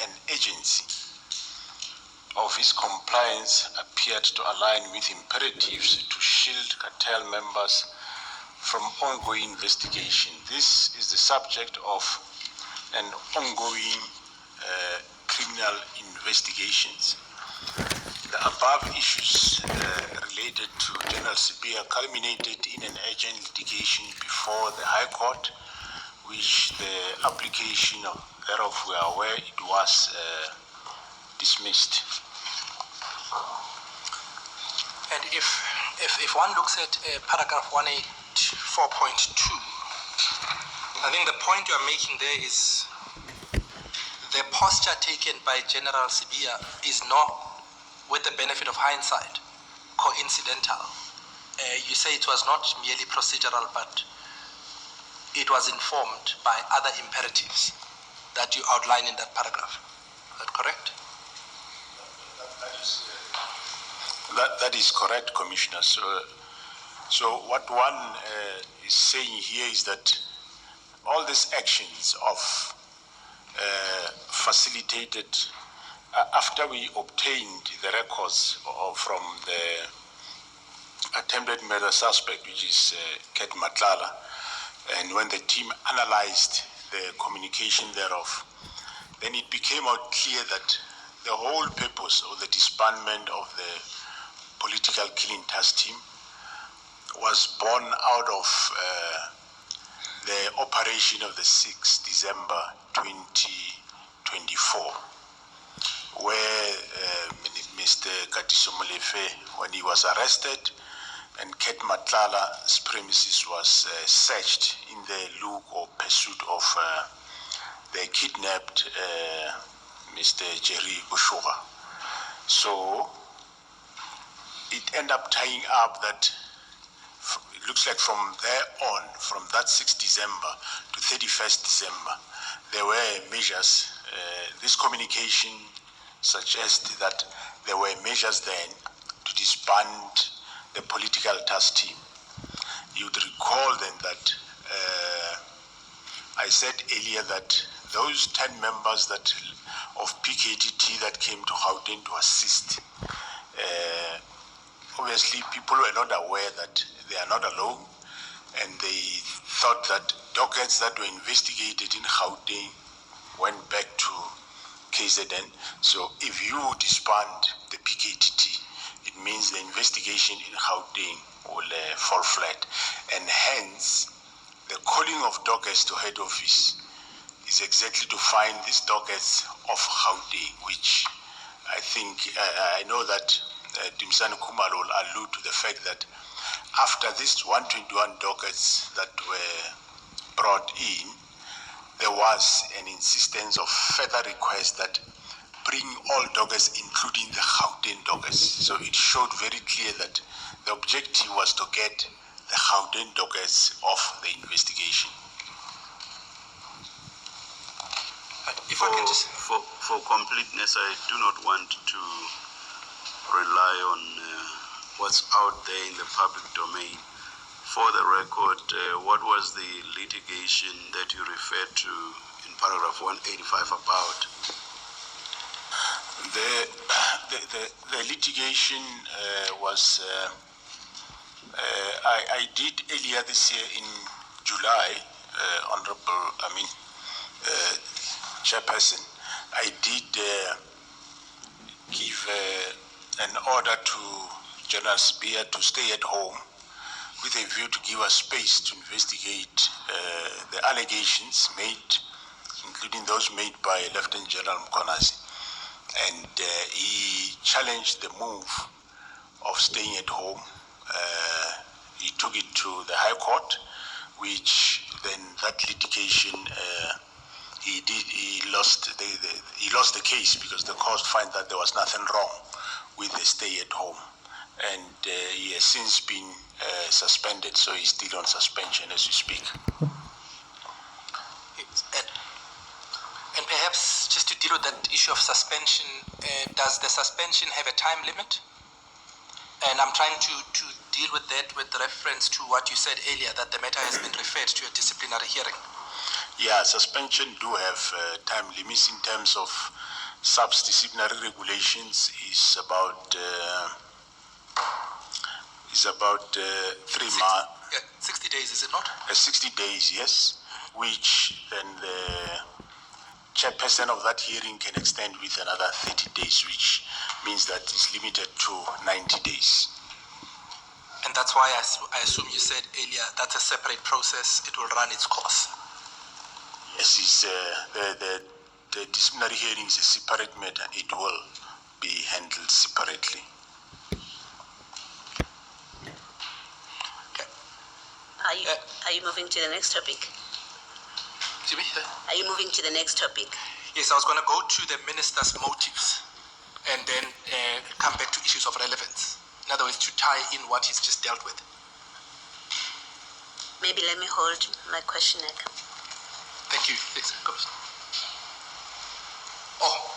an agency of his compliance appeared to align with imperatives to shield cartel members from ongoing investigation. This is the subject of an ongoing criminal investigations. The above issues related to General Sibiya culminated in an urgent litigation before the High Court, which the application thereof we are aware it was dismissed. And if one looks at paragraph 184.2, I think the point you are making there is the posture taken by General Sibiya is not, with the benefit of hindsight, coincidental. You say it was not merely procedural, but it was informed by other imperatives that you outline in that paragraph. Is that correct? That is correct, Commissioner. So what one is saying here is that all these actions of facilitated after we obtained the records from the attempted murder suspect, which is Ket Matlala, and when the team analyzed the communication thereof, then it became out clear that the whole purpose of the disbandment of the political killing task team was born out of the operation of the 6th December 2024, where Mr. Katiso Molefe, when he was arrested, and Ket Matlala's premises was searched in the look or pursuit of the kidnapped Mr. Jerry Bushuga. So it ended up tying up that it looks like from there on, from that 6th December to 31st December, there were measures. This communication suggests that there were measures then to disband the political task team. You would recall then that I said earlier that those 10 members of PKTT that came to Gauteng to assist, obviously people were not aware that they are not alone, and they thought that dockets that were investigated in Gauteng went back to KZN. So if you disband the PKTT, it means the investigation in Gauteng will fall flat, and hence the calling of dockets to head office is exactly to find these dockets of Gauteng, which I think, I know that Dimsani Khumalo will allude to the fact that after these 121 dockets that were brought in, there was an insistence of further request that bring all dockets, including the Gauteng dockets. So it showed very clear that the objective was to get the Gauteng dockets off the investigation. For completeness, I do not want to rely on what's out there in the public domain. For the record, what was the litigation that you referred to in paragraph 185 about? The litigation was, I did earlier this year in July, Chairperson, I did give an order to General Sibiya to stay at home with a view to give us space to investigate the allegations made, including those made by Lieutenant General Mkhwanazi. And he challenged the move of staying at home. He took it to the High Court, which then that litigation, he lost the case because the court found that there was nothing wrong with the stay at home. And he has since been suspended, so he's still on suspension as we speak. And perhaps just to deal with that issue of suspension, does the suspension have a time limit? And I'm trying to deal with that with reference to what you said earlier, that the matter has been referred to a disciplinary hearing. Yeah, suspension do have time limits in terms of subdisciplinary regulations is about 3 months. 60 days, is it not? 60 days, yes, which then the chairperson of that hearing can extend with another 30 days, which means that it's limited to 90 days. And that's why I assume you said earlier that's a separate process, it will run its course. Yes, it's, the disciplinary hearing is a separate matter. It will be handled separately. Okay. Are you moving to the next topic? Excuse me? Are you moving to the next topic? Yes, I was going to go to the minister's motives and then come back to issues of relevance. In other words, to tie in what he's just dealt with. Maybe let me hold my question. Thank you. Yes, of course. Oh,